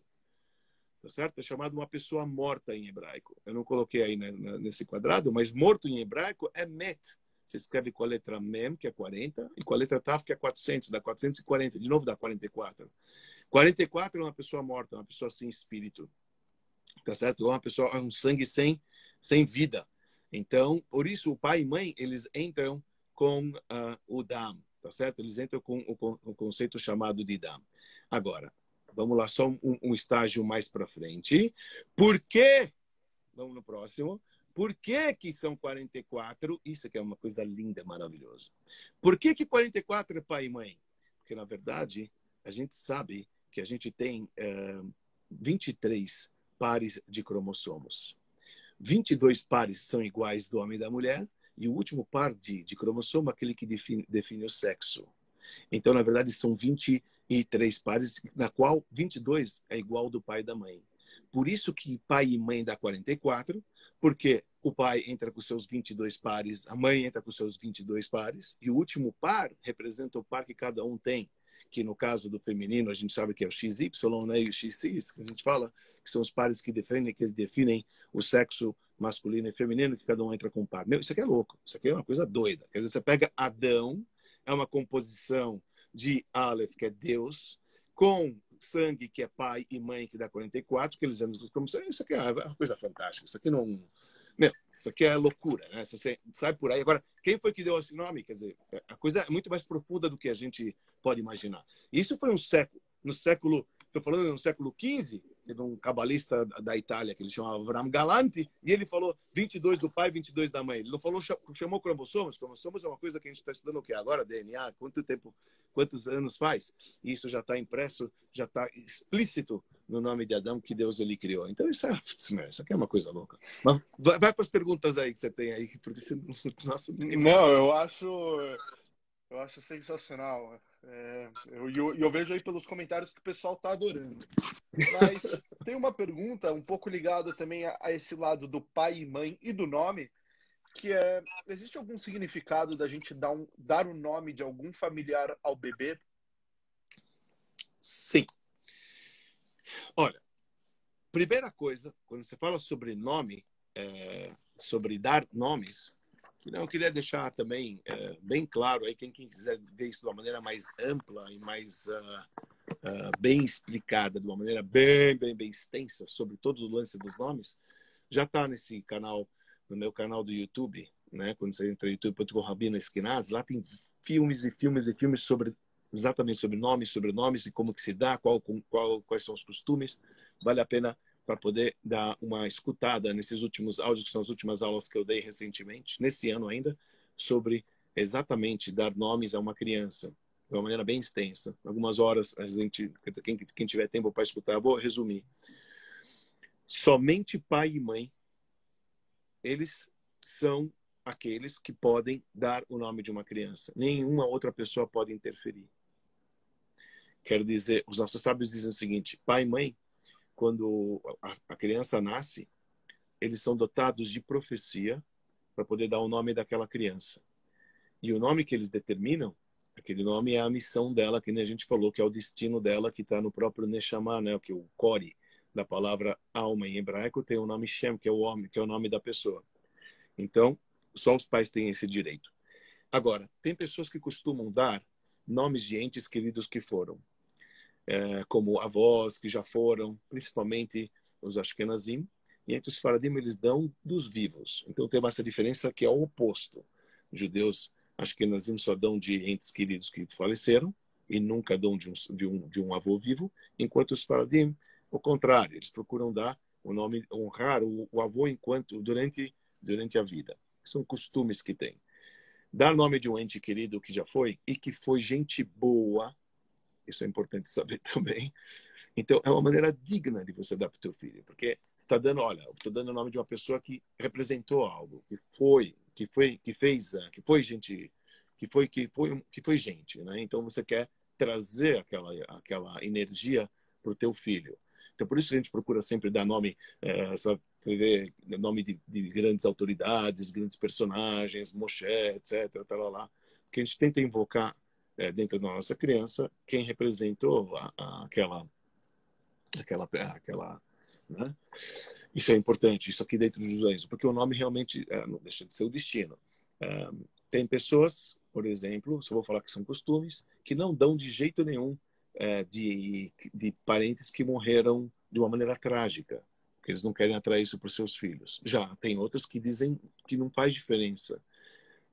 Tá certo? É chamado uma pessoa morta em hebraico. Eu não coloquei aí nesse quadrado, mas morto em hebraico é Met. Você escreve com a letra Mem, que é 40, e com a letra Taf, que é 400, dá 440. De novo dá 44. 44 é uma pessoa morta, uma pessoa sem espírito. Tá certo? É uma pessoa, é um sangue sem vida. Então, por isso, o pai e mãe, eles entram com o Dam, tá certo? Eles entram com o conceito chamado de Dam. Agora, vamos lá, só um estágio mais para frente. Por quê? Vamos no próximo. Por que são 44? Isso aqui é uma coisa linda, maravilhosa. Por que 44 é pai e mãe? Porque, na verdade, a gente sabe que a gente tem 23 pares de cromossomos. 22 pares são iguais do homem e da mulher, e o último par de cromossomo é aquele que define o sexo. Então, na verdade, são 23 pares, na qual 22 é igual do pai e da mãe. Por isso que pai e mãe dá 44, porque o pai entra com seus 22 pares, a mãe entra com seus 22 pares, e o último par representa o par que cada um tem, que no caso do feminino a gente sabe que é o XY, né, e o XX, que a gente fala, que são os pares que definem o sexo masculino e feminino, que cada um entra com um par. Meu, isso aqui é louco, isso aqui é uma coisa doida. Quer dizer, você pega Adão, é uma composição de Aleph, que é Deus, com sangue, que é pai, e mãe, que dá 44, que eles dizem como isso aqui é uma coisa fantástica. Isso aqui não... Meu, isso aqui é loucura, né? Você sai por aí. Agora, quem foi que deu esse nome? Quer dizer, a coisa é muito mais profunda do que a gente pode imaginar. Isso foi um século. No século, estou falando no século XV, teve um cabalista da Itália que ele chamava Avram Galanti, e ele falou 22 do pai, 22 da mãe. Ele não falou, chamou cromossomos. Cromossomos é uma coisa que a gente está estudando o que agora, DNA, quantos anos faz? E isso já está impresso, já está explícito no nome de Adão que Deus ele criou. Então isso aqui é uma coisa louca. Mas vai para as perguntas aí que você tem aí, porque você, nossa,
Não, eu acho sensacional. Eu vejo aí pelos comentários que o pessoal está adorando. Mas tem uma pergunta um pouco ligada também a esse lado do pai e mãe e do nome, que é, existe algum significado da gente dar o nome de algum familiar ao bebê?
Sim. Olha, primeira coisa, quando você fala sobre nome, sobre dar nomes, eu queria deixar também bem claro aí, quem quiser ver isso de uma maneira mais ampla e mais bem explicada, de uma maneira bem extensa, sobre todo o lance dos nomes, já está nesse canal, no meu canal do YouTube, né? Quando você entra no YouTube.com Rabino Esquinaz, lá tem filmes e filmes e filmes exatamente sobre nomes, sobrenomes e como que se dá, quais são os costumes. Vale a pena para poder dar uma escutada nesses últimos áudios, que são as últimas aulas que eu dei recentemente, nesse ano ainda, sobre exatamente dar nomes a uma criança, de uma maneira bem extensa. Algumas horas, a gente, quer dizer, quem tiver tempo para escutar, eu vou resumir. Somente pai e mãe, eles são aqueles que podem dar o nome de uma criança. Nenhuma outra pessoa pode interferir. Quer dizer, os nossos sábios dizem o seguinte: pai e mãe, quando a criança nasce, eles são dotados de profecia para poder dar o nome daquela criança. E o nome que eles determinam Aquele nome é a missão dela, que nem a gente falou, que é o destino dela, que está no próprio Neshama, né? Que é o Kori, da palavra alma em hebraico, tem o nome Shem, que é o homem, que é o nome da pessoa. Então, só os pais têm esse direito. Agora, tem pessoas que costumam dar nomes de entes queridos que foram, como avós que já foram, principalmente os Ashkenazim, e entre os Faradim eles dão dos vivos. Então tem essa diferença que é o oposto. Judeus Ashkenazim só dão de entes queridos que faleceram e nunca dão de um avô vivo, enquanto os Faradim, o contrário, eles procuram dar o nome, honrar o avô durante a vida. São costumes que tem. Dar nome de um ente querido que já foi e que foi gente boa, isso é importante saber também. Então, é uma maneira digna de você dar para o teu filho, porque está dando, olha, estou dando o nome de uma pessoa que representou algo, que foi gente, que foi gente, né? Então você quer trazer aquela energia para o teu filho. Então, por isso a gente procura sempre dar nome, nome de grandes autoridades, grandes personagens, Moshe, etc. Tal, lá, que a gente tenta invocar dentro da nossa criança quem representou aquela, né? Isso é importante, isso aqui dentro do judaísmo, porque o nome realmente não deixa de ser o destino. Tem pessoas, por exemplo, se eu vou falar que são costumes, que não dão de jeito nenhum de parentes que morreram de uma maneira trágica, que eles não querem atrair isso para os seus filhos. Já tem outros que dizem que não faz diferença.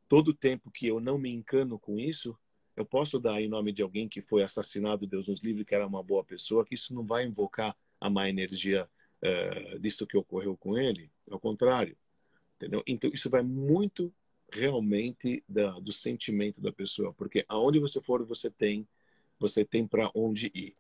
Todo tempo que eu não me encano com isso, eu posso dar em nome de alguém que foi assassinado, Deus nos livre, que era uma boa pessoa, que isso não vai invocar a má energia disso que ocorreu com ele. Ao contrário, entendeu? Então, isso vai muito realmente do sentimento da pessoa, porque aonde você for, você tem para onde ir.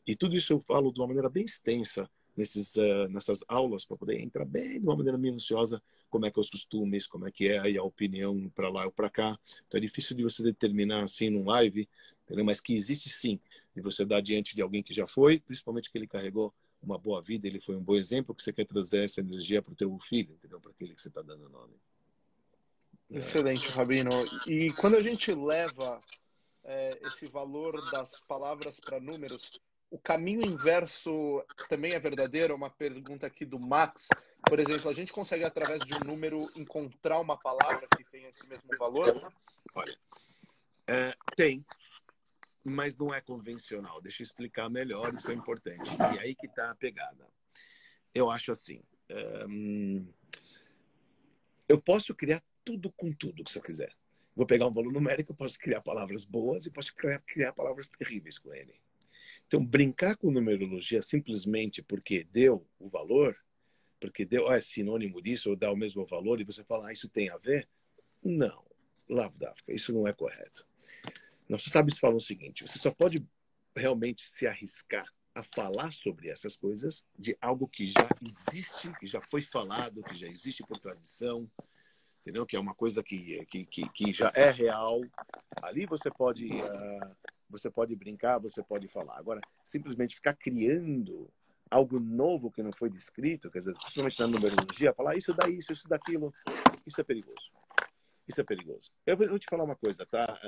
E tudo isso eu falo de uma maneira bem extensa nessas aulas, para poder entrar bem de uma maneira minuciosa como é que é os costumes, como é que é aí a opinião para lá ou para cá. Então é difícil de você determinar assim num live, entendeu? Mas que existe sim, de você dar diante de alguém que já foi, principalmente que ele carregou uma boa vida, ele foi um bom exemplo, que você quer trazer essa energia para o teu filho, entendeu? Para aquele que você está dando o nome.
Excelente, Rabino. E quando a gente leva esse valor das palavras para números, o caminho inverso também é verdadeiro? É uma pergunta aqui do Max. Por exemplo, a gente consegue, através de um número, encontrar uma palavra que tenha esse mesmo valor?
Olha, tem, mas não é convencional. Deixa eu explicar melhor, isso é importante. E aí que está a pegada. Eu acho assim, eu posso criar tudo com tudo que você quiser. Vou pegar um valor numérico, eu posso criar palavras boas e posso criar palavras terríveis com ele. Então, brincar com numerologia simplesmente porque deu o valor, porque deu, é sinônimo disso, ou dá o mesmo valor, e você fala, isso tem a ver? Não. Lavdafka, isso não é correto. Nossos sábios falam o seguinte, você só pode realmente se arriscar a falar sobre essas coisas de algo que já existe, que já foi falado, que já existe por tradição, entendeu? Que é uma coisa que já é real. Ali você pode brincar, você pode falar. Agora, simplesmente ficar criando algo novo que não foi descrito, quer dizer, principalmente na numerologia, falar isso daí, isso daquilo, isso é perigoso. Isso é perigoso. Eu vou te falar uma coisa, tá,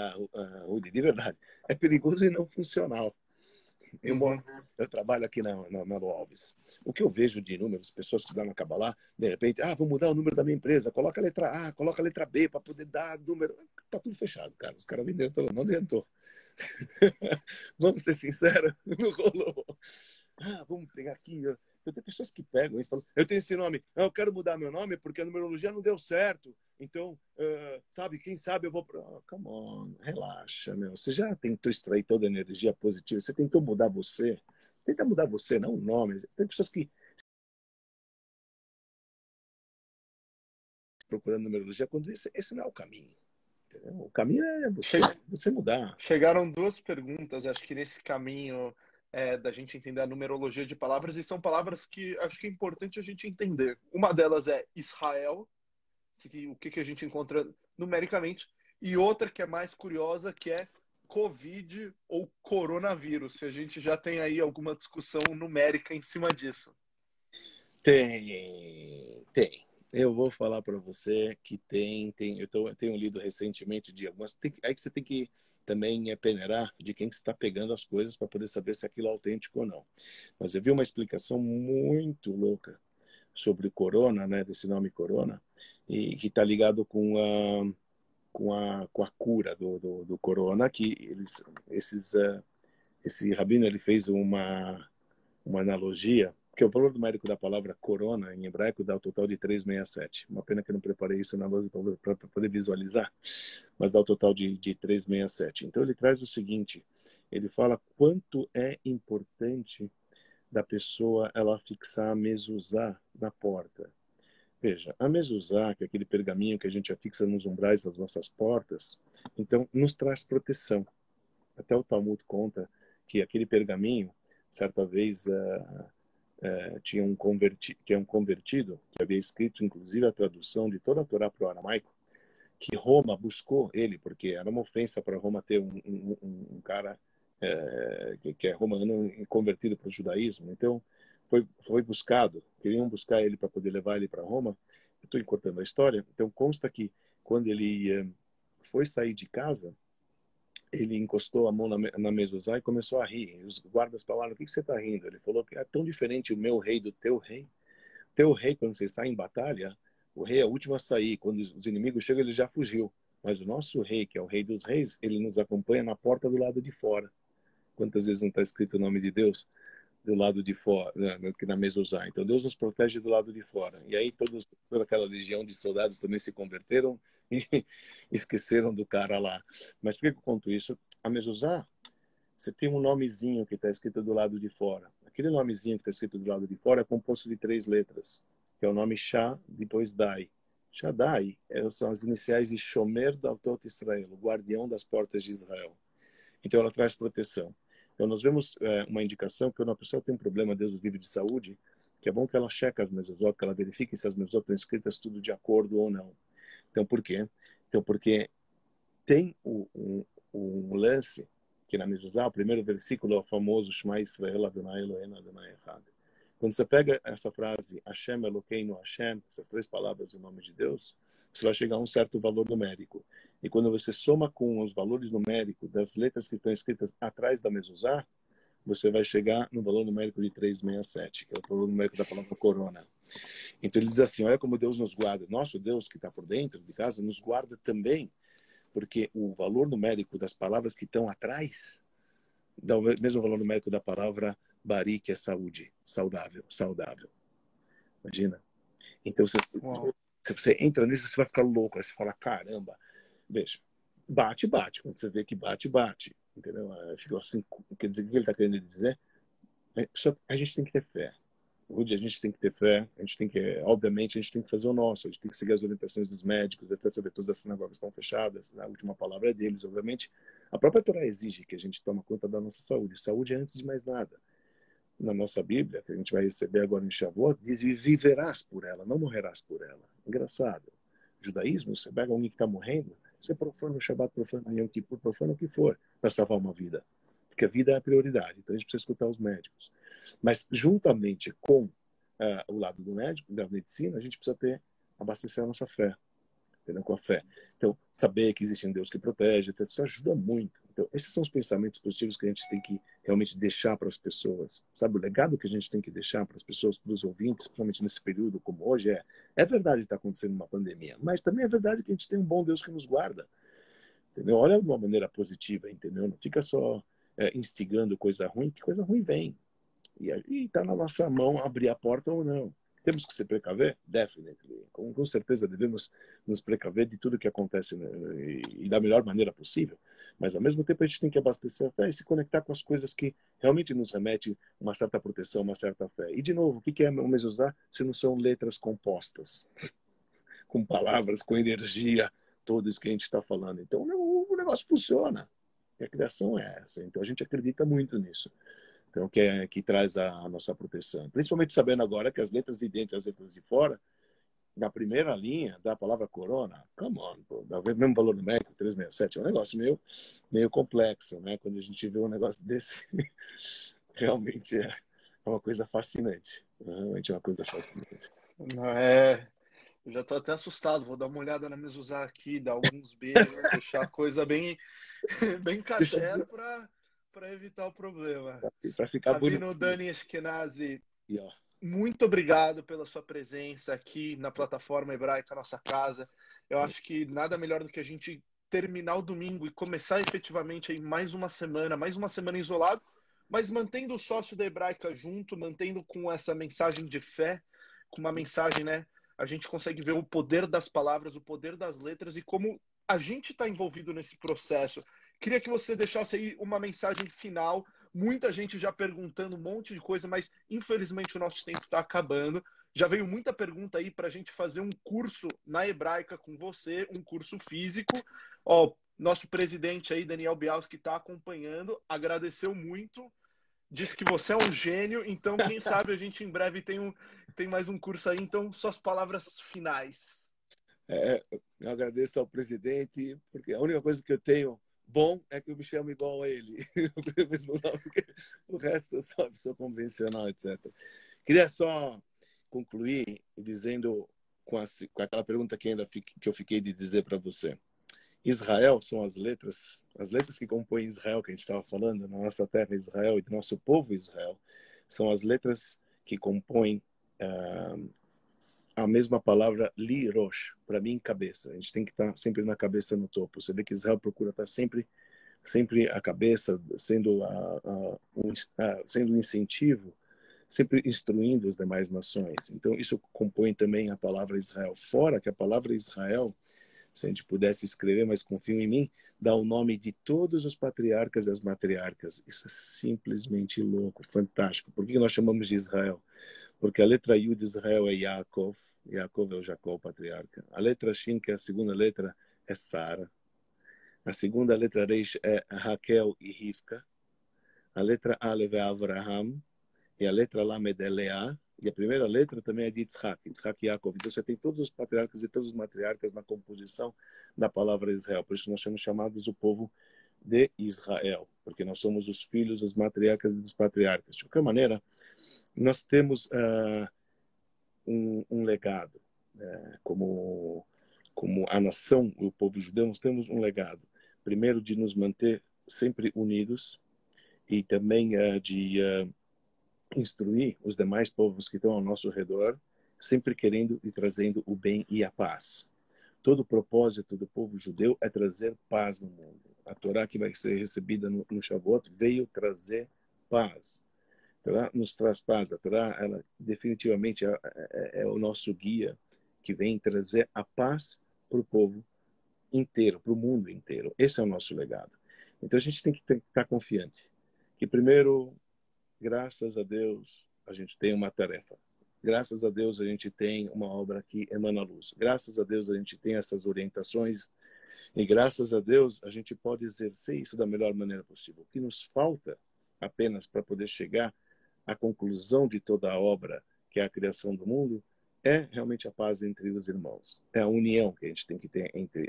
Rudy, de verdade. É perigoso e não funcional.
Uhum.
Eu trabalho aqui na Lo Alves. O que eu vejo de números, pessoas que estudam na Kabbalah, de repente, vou mudar o número da minha empresa, coloca a letra A, coloca a letra B para poder dar número. Tá tudo fechado, cara. Os caras venderam, não adiantou. Vamos ser sinceros, não rolou. Vamos pegar aqui. Eu tenho pessoas que pegam isso e falam, eu tenho esse nome, eu quero mudar meu nome porque a numerologia não deu certo. Então, sabe, quem sabe eu vou para. Come on, relaxa, meu. Você já tentou extrair toda a energia positiva? Você tentou mudar você? Tenta mudar você, não o nome. Tem pessoas que procurando numerologia quando esse não é o caminho. Entendeu? O caminho é você mudar.
Chegaram duas perguntas, acho que nesse caminho da gente entender a numerologia de palavras, e são palavras que acho que é importante a gente entender. Uma delas é Israel, o que a gente encontra numericamente, e outra que é mais curiosa, que é Covid ou coronavírus, se a gente já tem aí alguma discussão numérica em cima disso.
Tem. Eu vou falar para você que tem. Eu tenho lido recentemente de algumas. Aí que você tem que também peneirar de quem está pegando as coisas para poder saber se aquilo é autêntico ou não. Mas eu vi uma explicação muito louca sobre corona, né, desse nome corona, e que está ligado com a cura do corona, que esse rabino ele fez uma analogia, que o valor numérico da palavra corona em hebraico dá o total de 367. Uma pena que eu não preparei isso na lousa para poder visualizar, mas dá o total de 367. Então ele traz o seguinte, ele fala quanto é importante da pessoa ela fixar a mezuzá na porta. Veja, a mezuzá, que é aquele pergaminho que a gente afixa nos umbrais das nossas portas, então nos traz proteção. Até o Talmud conta que aquele pergaminho, certa vez, tinha um convertido, que havia escrito, inclusive, a tradução de toda a Torá para o aramaico, que Roma buscou ele, porque era uma ofensa para Roma ter um cara que é romano convertido para o judaísmo. Então, foi buscado, queriam buscar ele para poder levar ele para Roma. Estou encurtando a história. Então, consta que quando ele foi sair de casa, ele encostou a mão na mezuzá e começou a rir. Os guardas falaram, o que você está rindo? Ele falou que é tão diferente o meu rei do teu rei. Teu rei, quando você sai em batalha, o rei é o último a sair. Quando os inimigos chegam, ele já fugiu. Mas o nosso rei, que é o rei dos reis, ele nos acompanha na porta do lado de fora. Quantas vezes não está escrito o nome de Deus do lado de fora, na mezuzá? Então Deus nos protege do lado de fora. E aí toda aquela legião de soldados também se converteram e esqueceram do cara lá. Mas por que eu conto isso? A mezuzá, você tem um nomezinho que está escrito do lado de fora. Aquele nomezinho que está escrito do lado de fora é composto de 3 letras, que é o nome Shá, depois Dai. Shaddai são as iniciais de Shomer Daltot Israel, o guardião das portas de Israel. Então ela traz proteção. Então nós vemos uma indicação que quando a pessoa tem um problema, Deus nos livre de saúde, que é bom que ela cheque as mezuzot, que ela verifique se as mezuzot estão escritas tudo de acordo ou não. Então por quê? Então porque tem um lance que na mezuzá, o primeiro versículo é o famoso Shema Israel Adonai Eloheinu Adonai Echad. Quando você pega essa frase Hashem Elokeinu Hashem, essas 3 palavras em nome de Deus, você vai chegar a um certo valor numérico. E quando você soma com os valores numéricos das letras que estão escritas atrás da mezuzá, você vai chegar no valor numérico de 367, que é o valor numérico da palavra corona. Então ele diz assim, olha como Deus nos guarda. Nosso Deus que está por dentro de casa nos guarda também, porque o valor numérico das palavras que estão atrás dá o mesmo valor numérico da palavra bari, que é saúde, saudável. Imagina. Então, se você entra nisso, você vai ficar louco. Aí você fala, caramba, veja, bate. Quando você vê que bate. Entendeu? Fica assim, quer dizer, o que ele está querendo dizer? Só a gente tem que ter fé. Hoje a gente tem que ter fé, a gente tem que, obviamente, a gente tem que fazer o nosso, a gente tem que seguir as orientações dos médicos, até saber todas as sinagogas estão fechadas, a última palavra é deles, obviamente. A própria Torá exige que a gente tome conta da nossa saúde. Saúde é antes de mais nada. Na nossa Bíblia, que a gente vai receber agora em Shavuot, diz viverás por ela, não morrerás por ela. Engraçado. Judaísmo, você pega alguém que está morrendo, você profana o Shabbat, profana o Yom Kippur, profana o que for, para salvar uma vida. Porque a vida é a prioridade, então a gente precisa escutar os médicos. Mas, juntamente com o lado do médico, da medicina, a gente precisa abastecer a nossa fé, entendeu? Com a fé. Então, saber que existe um Deus que protege, etc., isso ajuda muito. Então, esses são os pensamentos positivos que a gente tem que realmente deixar para as pessoas. Sabe, o legado que a gente tem que deixar para as pessoas, para os ouvintes, principalmente nesse período como hoje, é verdade que está acontecendo uma pandemia, mas também é verdade que a gente tem um bom Deus que nos guarda, entendeu? Olha de uma maneira positiva, entendeu? Não fica só instigando coisa ruim, que coisa ruim vem. E está na nossa mão abrir a porta ou não. Temos que se precaver? Definitely. Com certeza devemos nos precaver de tudo que acontece, né? E da melhor maneira possível. Mas, ao mesmo tempo, a gente tem que abastecer a fé e se conectar com as coisas que realmente nos remetem uma certa proteção, uma certa fé. E, de novo, o que é o mezuzá se não são letras compostas, com palavras, com energia, tudo isso que a gente está falando. Então, o negócio funciona. E a criação é essa. Então, a gente acredita muito nisso. Então, que traz a nossa proteção. Principalmente sabendo agora que as letras de dentro e as letras de fora, na primeira linha da palavra corona, come on, pô, dá o mesmo valor numérico, 367, é um negócio meio complexo, né? Quando a gente vê um negócio desse, realmente é uma coisa fascinante. Realmente é uma coisa fascinante.
Não é. Eu já tô até assustado. Vou dar uma olhada na mezuzá aqui, dar alguns beijos, deixar a coisa bem, Bem caché para evitar o problema.
Para ficar bonito.
Rabino Dani Ashkenazi,
E, ó,
muito obrigado pela sua presença aqui na plataforma hebraica Nossa Casa. Eu acho que nada melhor do que a gente terminar o domingo e começar efetivamente aí mais uma semana isolado, mas mantendo o sócio da Hebraica junto, mantendo com essa mensagem de fé, com uma mensagem, né? A gente consegue ver o poder das palavras, o poder das letras e como a gente está envolvido nesse processo. Queria que você deixasse aí uma mensagem final. Muita gente já perguntando um monte de coisa, mas infelizmente o nosso tempo está acabando. Já veio muita pergunta aí para a gente fazer um curso na Hebraica com você, um curso físico. Ó, nosso presidente aí, Daniel Bialski, que está acompanhando, agradeceu muito, disse que você é um gênio, então quem sabe a gente em breve tem mais um curso aí. Então, suas palavras finais.
eu agradeço ao presidente, porque a única coisa que eu tenho bom é que eu me chamo igual a ele. O resto eu sou uma pessoa convencional, etc. Queria só concluir dizendo com aquela pergunta que que eu fiquei de dizer para você. Israel são as letras que compõem Israel, que a gente estava falando, na nossa terra Israel e do nosso povo Israel, são as letras que compõem a mesma palavra li rosh, para mim cabeça. A gente tem que estar sempre na cabeça no topo. Você vê que Israel procura estar sempre a cabeça, sendo sendo um incentivo, sempre instruindo as demais nações. Então isso compõe também a palavra Israel. Fora que a palavra Israel, se a gente pudesse escrever, mas confio em mim, dá o nome de todos os patriarcas e as matriarcas. Isso é simplesmente louco, fantástico. Por que nós chamamos de Israel? Porque a letra Yud de Israel é Yaakov. Yaakov é o Jacó, o patriarca. A letra Shin, que é a segunda letra, é Sara. A segunda letra Reish é Raquel e Rivka. A letra Alev é Avraham. E a letra Lamed é Leá. E a primeira letra também é de Yitzhak e Yaakov. Então você tem todos os patriarcas e todos os matriarcas na composição da palavra Israel. Por isso nós somos chamados o povo de Israel, porque nós somos os filhos dos matriarcas e dos patriarcas. De qualquer maneira, nós temos um legado, como a nação, o povo judeu, nós temos um legado. Primeiro, de nos manter sempre unidos e também de instruir os demais povos que estão ao nosso redor, sempre querendo e trazendo o bem e a paz. Todo o propósito do povo judeu é trazer paz no mundo. A Torá que vai ser recebida no Shavuot veio trazer paz. A Torá nos traz paz. A Torá, ela definitivamente é o nosso guia que vem trazer a paz para o povo inteiro, para o mundo inteiro. Esse é o nosso legado. Então a gente tem que estar confiante que primeiro, graças a Deus, a gente tem uma tarefa. Graças a Deus a gente tem uma obra que emana luz. Graças a Deus a gente tem essas orientações e graças a Deus a gente pode exercer isso da melhor maneira possível. O que nos falta apenas para poder chegar à conclusão de toda a obra, que é a criação do mundo, é realmente a paz entre os irmãos. É a união que a gente tem que ter entre,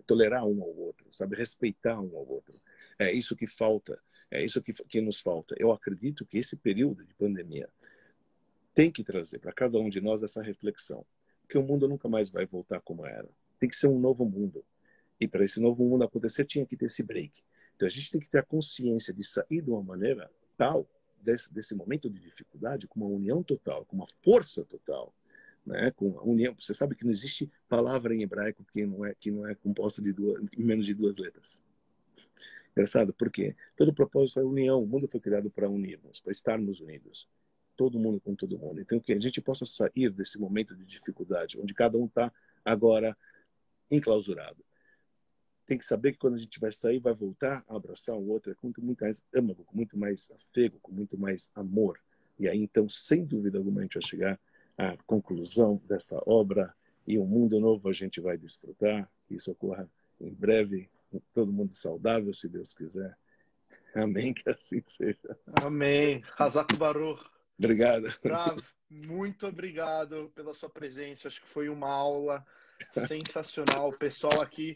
tolerar um ao outro, sabe, respeitar um ao outro. É isso que falta, é isso que nos falta. Eu acredito que esse período de pandemia tem que trazer para cada um de nós essa reflexão, que o mundo nunca mais vai voltar como era. Tem que ser um novo mundo. E para esse novo mundo acontecer, tinha que ter esse break. Então a gente tem que ter a consciência de sair de uma maneira tal, desse momento de dificuldade, com uma união total, com uma força total, né? Com a união. Você sabe que não existe palavra em hebraico que não é composta de menos de duas letras. Engraçado, porque todo o propósito é a união. O mundo foi criado para unirmos, para estarmos unidos. Todo mundo com todo mundo. Então, que a gente possa sair desse momento de dificuldade, onde cada um está agora enclausurado. Tem que saber que quando a gente vai sair, vai voltar a abraçar o outro com muito mais âmago, com muito mais afego, com muito mais amor. E aí, então, sem dúvida alguma, a gente vai chegar à conclusão dessa obra e um mundo novo a gente vai desfrutar. Que isso ocorra em breve, todo mundo saudável, se Deus quiser. Amém, que assim seja.
Amém. Hazak Baruch.
Obrigado.
Rav, muito obrigado pela sua presença. Acho que foi uma aula sensacional. O pessoal aqui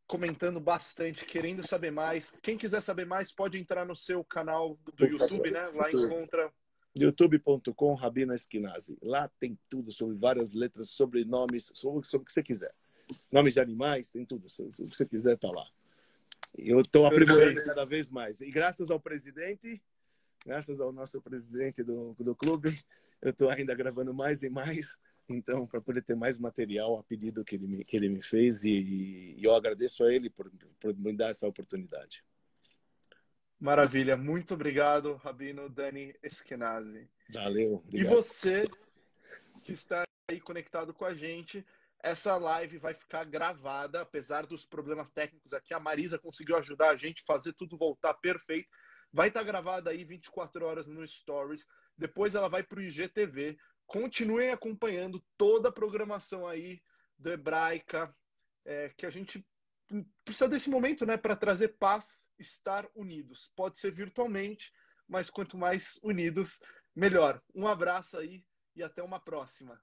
comentando bastante, querendo saber mais. Quem quiser saber mais, pode entrar no seu canal do YouTube, né? Lá encontra
youtube.com Rabino Esquinazi. Lá tem tudo sobre várias letras, sobrenomes, sobre o que você quiser. Nomes de animais, tem tudo. Se você quiser, tá lá. Eu estou aprimorando
Perfeito.
cada vez mais. E graças ao presidente, graças ao nosso presidente do clube, eu estou ainda gravando mais e mais. Então, para poder ter mais material a pedido que ele me fez. E eu agradeço a ele por me dar essa oportunidade.
Maravilha. Muito obrigado, Rabino Dani Eskenazi.
Valeu,
E
obrigado.
você que está aí conectado com a gente, essa live vai ficar gravada, apesar dos problemas técnicos aqui. A Marisa conseguiu ajudar a gente a fazer tudo voltar perfeito. Vai estar gravada aí 24 horas no Stories. Depois ela vai para o IGTV. Continuem acompanhando toda a programação aí do Hebraica, que a gente precisa desse momento, né, para trazer paz, estar unidos. Pode ser virtualmente, mas quanto mais unidos, melhor. Um abraço aí e até uma próxima.